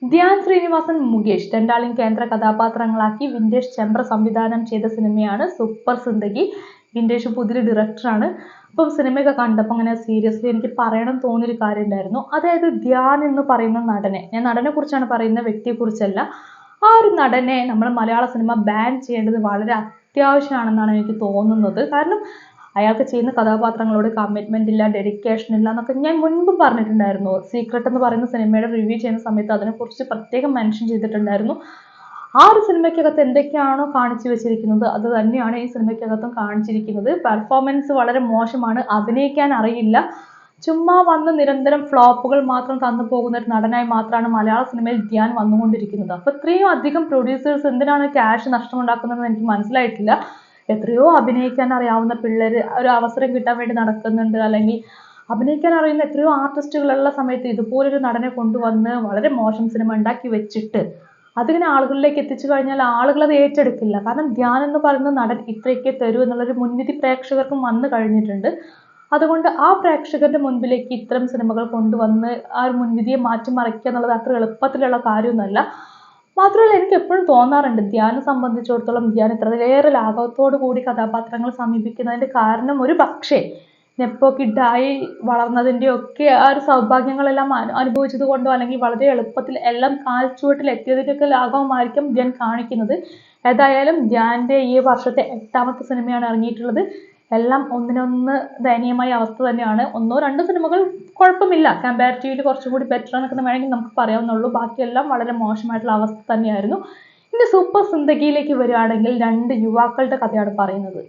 ധ്യാൻ ശ്രീനിവാസൻ, മുകേഷ് രണ്ടാളെയും കേന്ദ്ര കഥാപാത്രങ്ങളാക്കി വിൻറ്റേജ് ചെമ്പ്ര സംവിധാനം ചെയ്ത സിനിമയാണ് സൂപ്പർ സിന്ദഗി. വിൻറ്റേജ് പുതിയൊരു ഡയറക്ടറാണ്. അപ്പം സിനിമയൊക്കെ കണ്ടപ്പോൾ അങ്ങനെ സീരിയസ്ലി എനിക്ക് പറയണം തോന്നിയൊരു കാര്യം ഉണ്ടായിരുന്നു. അതായത് ധ്യാൻ എന്ന് പറയുന്ന നടനെ, ഞാൻ നടനെ കുറിച്ചാണ് പറയുന്ന, വ്യക്തിയെ കുറിച്ചല്ല. ആ ഒരു നടനെ നമ്മൾ മലയാള സിനിമ ബാൻ ചെയ്യേണ്ടത് വളരെ അത്യാവശ്യമാണെന്നാണ് എനിക്ക് തോന്നുന്നത്. കാരണം അയാൾക്ക് ചെയ്യുന്ന കഥാപാത്രങ്ങളോട് കമ്മിറ്റ്മെന്റ് ഇല്ല, ഡെഡിക്കേഷൻ ഇല്ല എന്നൊക്കെ ഞാൻ മുൻപും പറഞ്ഞിട്ടുണ്ടായിരുന്നു. സീക്രട്ട് എന്ന് പറയുന്ന സിനിമയുടെ റിവ്യൂ ചെയ്യുന്ന സമയത്ത് അതിനെക്കുറിച്ച് പ്രത്യേകം മെൻഷൻ ചെയ്തിട്ടുണ്ടായിരുന്നു. ആ ഒരു സിനിമയ്ക്കകത്ത് എന്തൊക്കെയാണോ കാണിച്ചു വെച്ചിരിക്കുന്നത് അത് തന്നെയാണ് ഈ സിനിമയ്ക്കകത്തും കാണിച്ചിരിക്കുന്നത്. പെർഫോമൻസ് വളരെ മോശമാണ്, അഭിനയിക്കാൻ അറിയില്ല, ചുമ്മാ വന്ന് നിരന്തരം ഫ്ലോപ്പുകൾ മാത്രം തന്നു പോകുന്ന ഒരു നടനായി മാത്രമാണ് മലയാള സിനിമയിൽ ധ്യാൻ വന്നുകൊണ്ടിരിക്കുന്നത്. അപ്പൊ ഇത്രയും അധികം പ്രൊഡ്യൂസേഴ്സ് എന്തിനാണ് ക്യാഷ് നഷ്ടമുണ്ടാക്കുന്നതെന്ന് എനിക്ക് മനസ്സിലായിട്ടില്ല. എത്രയോ അഭിനയിക്കാൻ അറിയാവുന്ന പിള്ളേര് ഒരു അവസരം കിട്ടാൻ വേണ്ടി നടക്കുന്നുണ്ട്, അല്ലെങ്കിൽ അഭിനയിക്കാൻ അറിയുന്ന എത്രയോ ആർട്ടിസ്റ്റുകളുള്ള സമയത്ത് ഇതുപോലൊരു നടനെ കൊണ്ടുവന്ന് വളരെ മോശം സിനിമ ഉണ്ടാക്കി വെച്ചിട്ട് അതിങ്ങനെ ആളുകളിലേക്ക് എത്തിച്ചു കഴിഞ്ഞാൽ ആളുകൾ അത് ഏറ്റെടുക്കില്ല. കാരണം ധ്യാൻ എന്ന് പറയുന്ന നടൻ ഇത്രയൊക്കെ തരൂ എന്നുള്ളൊരു മുൻവിധി പ്രേക്ഷകർക്കും വന്നു കഴിഞ്ഞിട്ടുണ്ട്. അതുകൊണ്ട് ആ പ്രേക്ഷകരുടെ മുൻപിലേക്ക് ഇത്തരം സിനിമകൾ കൊണ്ടുവന്ന് ആ ഒരു മുൻവിധിയെ മാറ്റിമറിക്കുക എന്നുള്ളത് അത്ര എളുപ്പത്തിലുള്ള കാര്യമൊന്നുമല്ല. മാത്രമല്ല എനിക്ക് എപ്പോഴും തോന്നാറുണ്ട് ധ്യാനെ സംബന്ധിച്ചിടത്തോളം ധ്യാൻ ഇത്രയേറെ ലാഘവത്തോടു കൂടി കഥാപാത്രങ്ങൾ സമീപിക്കുന്നതിന്റെ കാരണം ഒരു പക്ഷേ നെപ്പോ കിഡായി വളർന്നതിന്റെ ഒക്കെ ആ ഒരു സൗഭാഗ്യങ്ങളെല്ലാം അനുഭവിച്ചത് കൊണ്ടോ അല്ലെങ്കിൽ വളരെ എളുപ്പത്തിൽ എല്ലാം കാൽച്ചുവട്ടിൽ എത്തിയതിന്റെ ഒക്കെ ലാഘവമായിരിക്കും ധ്യാൻ കാണിക്കുന്നത്. ഏതായാലും ധ്യാന്റെ ഈ വർഷത്തെ 8ാമത്തെ സിനിമയാണ് ഇറങ്ങിയിട്ടുള്ളത്. എല്ലാം ഒന്നിനൊന്ന് ദയനീയമായ അവസ്ഥ തന്നെയാണ്. 1-2 സിനിമകൾ കുഴപ്പമില്ല, കമ്പാരിറ്റീവ്ലി കുറച്ചുകൂടി ബെറ്റർ എന്നൊക്കെ വേണമെങ്കിൽ നമുക്ക് പറയാവുന്നുള്ളൂ. ബാക്കിയെല്ലാം വളരെ മോശമായിട്ടുള്ള അവസ്ഥ തന്നെയായിരുന്നു. ഇനി സൂപ്പർ സിന്ദഗിയിലേക്ക് വരികയാണെങ്കിൽ 2 യുവാക്കളുടെ കഥയാണ് പറയുന്നത്.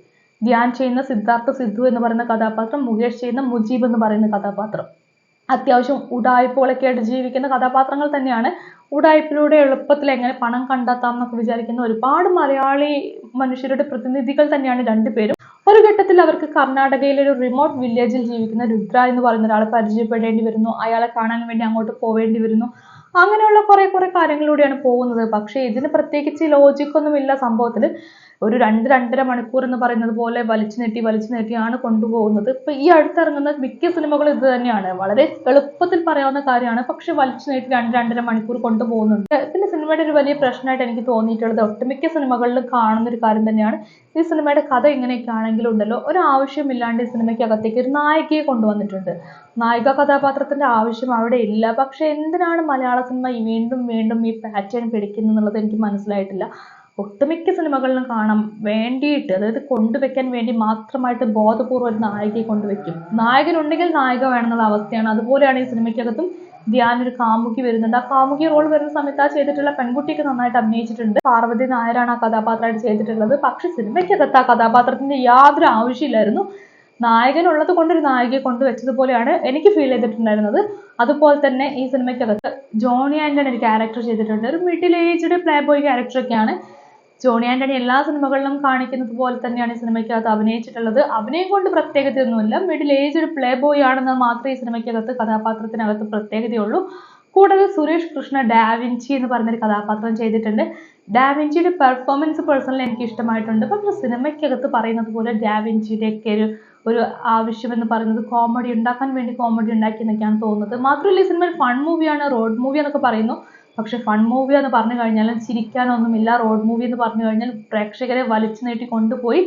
ധ്യാൻ ചെയ്യുന്ന സിദ്ധാർത്ഥ സിദ്ധു എന്ന് പറയുന്ന കഥാപാത്രം, മുകേഷ് ചെയ്യുന്ന മുജീബ് എന്ന് പറയുന്ന കഥാപാത്രം. അത്യാവശ്യം ഉടായ്പകളൊക്കെ ആയിട്ട് ജീവിക്കുന്ന കഥാപാത്രങ്ങൾ തന്നെയാണ്. ഉടായ്പിലൂടെ എളുപ്പത്തിൽ എങ്ങനെ പണം കണ്ടെത്താം എന്നൊക്കെ വിചാരിക്കുന്ന ഒരുപാട് മലയാളി മനുഷ്യരുടെ പ്രതിനിധികൾ തന്നെയാണ് രണ്ടുപേരും. ഒരു ഘട്ടത്തിൽ അവർക്ക് കർണാടകയിലെ ഒരു റിമോട്ട് വില്ലേജിൽ ജീവിക്കുന്ന രുദ്ര എന്ന് പറയുന്ന ഒരാളെ പരിചയപ്പെടേണ്ടി വരുന്നു. അയാളെ കാണാൻ വേണ്ടി അങ്ങോട്ട് പോവേണ്ടി വരുന്നു. അങ്ങനെയുള്ള കുറെ കാര്യങ്ങളിലൂടെയാണ് പോകുന്നത്. പക്ഷേ ഇതിന് പ്രത്യേകിച്ച് ലോജിക്കൊന്നുമില്ല സംഭവത്തിൽ. ഒരു 2-2.5 മണിക്കൂർ എന്ന് പറയുന്നത് പോലെ വലിച്ചു നീട്ടിയാണ് കൊണ്ടുപോകുന്നത്. ഇപ്പൊ ഈ അടുത്തിറങ്ങുന്ന മിക്ക സിനിമകളും ഇത് തന്നെയാണ്. വളരെ എളുപ്പത്തിൽ പറയാവുന്ന കാര്യമാണ്, പക്ഷെ വലിച്ചു നീട്ടി 2-2.5 മണിക്കൂർ കൊണ്ടുപോകുന്നുണ്ട്. പിന്നെ സിനിമയുടെ ഒരു വലിയ പ്രശ്നമായിട്ട് എനിക്ക് തോന്നിയിട്ടുള്ളത് ഒട്ടുമിക്ക സിനിമകളിലും കാണുന്ന ഒരു കാര്യം തന്നെയാണ്. ഈ സിനിമയുടെ കഥ ഇങ്ങനെയൊക്കെ ആണെങ്കിലും ഉണ്ടല്ലോ, ഒരു ആവശ്യമില്ലാണ്ട് ഈ സിനിമയ്ക്കകത്തേക്ക് ഒരു നായികയെ കൊണ്ടുവന്നിട്ടുണ്ട്. നായിക കഥാപാത്രത്തിന്റെ ആവശ്യം അവിടെ ഇല്ല. പക്ഷെ എന്തിനാണ് മലയാള സിനിമ വീണ്ടും ഈ പാറ്റേൺ പിടിക്കുന്നത് എന്നുള്ളത് എനിക്ക് മനസ്സിലായിട്ടില്ല. ഒട്ടുമിക്ക സിനിമകളിലും കാണാം വേണ്ടിയിട്ട്, അതായത് കൊണ്ടുവയ്ക്കാൻ വേണ്ടി മാത്രമായിട്ട് ബോധപൂർവ്വം ഒരു നായികയെ കൊണ്ടുവയ്ക്കും. നായകനുണ്ടെങ്കിൽ നായിക വേണമെന്നുള്ള അവസ്ഥയാണ്. അതുപോലെയാണ് ഈ സിനിമയ്ക്കകത്തും ധ്യാൻ ഒരു കാമുകി വരുന്നുണ്ട്. ആ കാമുകി റോൾ വരുന്ന സമയത്ത് ആ ചെയ്തിട്ടുള്ള പെൺകുട്ടിക്ക് നന്നായിട്ട് അഭിനയിച്ചിട്ടുണ്ട്. പാർവതി നായരാണ് ആ കഥാപാത്രമായിട്ട് ചെയ്തിട്ടുള്ളത്. പക്ഷെ സിനിമയ്ക്കകത്ത് ആ കഥാപാത്രത്തിന്റെ യാതൊരു ആവശ്യമില്ലായിരുന്നു. നായകനുള്ളത് കൊണ്ട് ഒരു നായികയെ കൊണ്ടുവച്ചതുപോലെയാണ് എനിക്ക് ഫീൽ ചെയ്തിട്ടുണ്ടായിരുന്നത്. അതുപോലെ തന്നെ ഈ സിനിമയ്ക്കകത്ത് ജോണി ആന്റണി ഒരു ക്യാരക്ടർ ചെയ്തിട്ടുണ്ട്. ഒരു മിഡിൽ ഏജ്ഡ് പ്ലേ ബോയ് ക്യാരക്ടറൊക്കെയാണ്. ജോണി ആന്റണി എല്ലാ സിനിമകളിലും കാണിക്കുന്നത് പോലെ തന്നെയാണ് ഈ സിനിമയ്ക്കകത്ത് അഭിനയിച്ചിട്ടുള്ളത്. അഭിനയം കൊണ്ട് പ്രത്യേകതയൊന്നുമില്ല, മിഡിൽ ഏജ്ഡ് പ്ലേ ബോയ് ആണെന്ന് മാത്രമേ ഈ സിനിമയ്ക്കകത്ത് കഥാപാത്രത്തിനകത്ത് പ്രത്യേകതയുള്ളൂ. കൂടാതെ സുരേഷ് കൃഷ്ണ ഡാവിഞ്ചി എന്ന് പറഞ്ഞൊരു കഥാപാത്രം ചെയ്തിട്ടുണ്ട്. ഡാവിഞ്ചിയുടെ പെർഫോമൻസ് പേഴ്സണലി എനിക്ക് ഇഷ്ടമായിട്ടുണ്ട്. പക്ഷെ സിനിമയ്ക്കകത്ത് പറയുന്നത് പോലെ ഡാവിഞ്ചിയുടെ ഒക്കെ ഒരു ആവശ്യം എന്ന് പറയുന്നത് കോമഡി ഉണ്ടാക്കാൻ വേണ്ടി കോമഡി ഉണ്ടാക്കി എന്നൊക്കെയാണ് തോന്നുന്നത്. മാത്രമല്ല ഈ സിനിമ ഫൺ മൂവിയാണ്, റോഡ് മൂവി എന്നൊക്കെ പറയുന്നു. പക്ഷെ ഫൺ മൂവി എന്ന് പറഞ്ഞു കഴിഞ്ഞാലും ചിരിക്കാനൊന്നുമില്ല. റോഡ് മൂവി എന്ന് പറഞ്ഞു കഴിഞ്ഞാൽ പ്രേക്ഷകരെ വലിച്ചു നീട്ടി കൊണ്ടുപോയി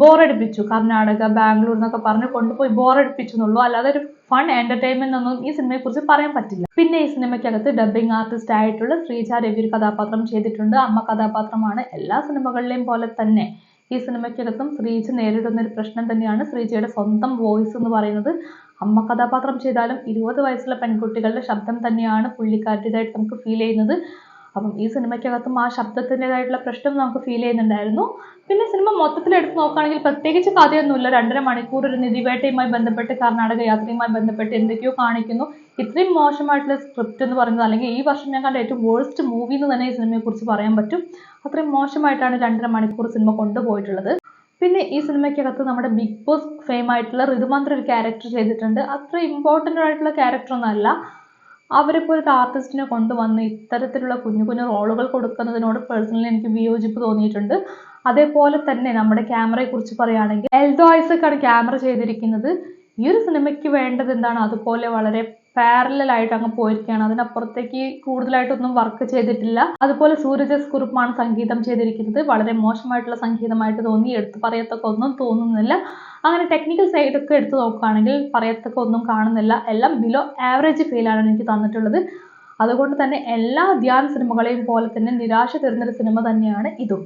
ബോറടിപ്പിച്ചു. കർണാടക, ബാംഗ്ലൂർ എന്നൊക്കെ പറഞ്ഞ് കൊണ്ടുപോയി ബോറടിപ്പിച്ചു എന്നുള്ളൂ. അല്ലാതെ ഒരു ഫൺ എന്റർടൈൻമെന്റ് ഒന്നും ഈ സിനിമയെ കുറിച്ച് പറയാൻ പറ്റില്ല. പിന്നെ ഈ സിനിമയ്ക്കകത്ത് ഡബിംഗ് ആർട്ടിസ്റ്റ് ആയിട്ടുള്ള ശ്രീജ രവി ഒരു കഥാപാത്രം ചെയ്തിട്ടുണ്ട്. അമ്മ കഥാപാത്രമാണ്. എല്ലാ സിനിമകളിലെയും പോലെ തന്നെ ഈ സിനിമയ്ക്കകത്തും ശ്രീജ നേരിടുന്ന ഒരു പ്രശ്നം തന്നെയാണ് ശ്രീജയുടെ സ്വന്തം വോയിസ് എന്ന് പറയുന്നത്. അമ്മ കഥാപാത്രം ചെയ്താലും 20 വയസ്സുള്ള പെൺകുട്ടികളുടെ ശബ്ദം തന്നെയാണ് പുള്ളിക്കാരുടേതായിട്ട് നമുക്ക് ഫീൽ ചെയ്യുന്നത്. അപ്പം ഈ സിനിമയ്ക്കകത്തും ആ ശബ്ദത്തിൻ്റെതായിട്ടുള്ള പ്രശ്നം നമുക്ക് ഫീൽ ചെയ്യുന്നുണ്ടായിരുന്നു. പിന്നെ സിനിമ മൊത്തത്തിൽ എടുത്ത് നോക്കുകയാണെങ്കിൽ പ്രത്യേകിച്ച് കഥയൊന്നുമില്ല. 2.5 മണിക്കൂർ ഒരു നിധിവേട്ടയുമായി ബന്ധപ്പെട്ട്, കർണാടക യാത്രയുമായി ബന്ധപ്പെട്ട് എന്തൊക്കെയോ കാണിക്കുന്നു. ഇത്രയും മോശമായിട്ടുള്ള സ്ക്രിപ്റ്റ് എന്ന് പറയുന്നത്, അല്ലെങ്കിൽ ഈ വർഷം ഞാൻ കണ്ട ഏറ്റവും വേഴ്സ്റ്റ് മൂവി എന്ന് തന്നെ ഈ സിനിമയെ കുറിച്ച് പറയാൻ പറ്റും. അത്രയും മോശമായിട്ടാണ് 2.5 മണിക്കൂർ സിനിമ കൊണ്ടുപോയിട്ടുള്ളത്. പിന്നെ ഈ സിനിമയ്ക്കകത്ത് നമ്മുടെ ബിഗ് ബോസ് ഫെയിം ആയിട്ടുള്ള ഋതുമന്ത്ര ഒരു ക്യാരക്ടർ ചെയ്തിട്ടുണ്ട്. അത്ര ഇമ്പോർട്ടൻ്റ് ആയിട്ടുള്ള ക്യാരക്ടർ ഒന്നല്ല. അവരിപ്പോൾ ഒരു ആർട്ടിസ്റ്റിനെ കൊണ്ടുവന്ന് ഇത്തരത്തിലുള്ള കുഞ്ഞു റോളുകൾ കൊടുക്കുന്നതിനോട് പേഴ്സണലി എനിക്ക് വിയോജിപ്പ് തോന്നിയിട്ടുണ്ട്. അതേപോലെ തന്നെ നമ്മുടെ ക്യാമറയെ കുറിച്ച് പറയുകയാണെങ്കിൽ എൽദോ ഐസക്കാണ് ക്യാമറ ചെയ്തിരിക്കുന്നത്. ഈ ഒരു സിനിമയ്ക്ക് വേണ്ടത് എന്താണ്, അതുപോലെ വളരെ പാരലൽ അങ്ങ് പോയിരിക്കുകയാണ്. അതിനപ്പുറത്തേക്ക് കൂടുതലായിട്ടൊന്നും വർക്ക് ചെയ്തിട്ടില്ല. അതുപോലെ സൂരജ് എസ് കുറുപ്പാണ് സംഗീതം ചെയ്തിരിക്കുന്നത്. വളരെ മോശമായിട്ടുള്ള സംഗീതമായിട്ട് തോന്നി, എടുത്തു പറയത്തക്ക ഒന്നും തോന്നുന്നില്ല. അങ്ങനെ ടെക്നിക്കൽ സൈഡൊക്കെ എടുത്തു നോക്കുകയാണെങ്കിൽ പറയത്തക്ക ഒന്നും കാണുന്നില്ല. എല്ലാം ബിലോ ആവറേജ് ഫീലാണ് എനിക്ക് തന്നിട്ടുള്ളത്. അതുകൊണ്ട് തന്നെ എല്ലാ ധ്യാൻ സിനിമകളെയും പോലെ തന്നെ നിരാശ തരുന്നൊരു സിനിമ തന്നെയാണ് ഇതും.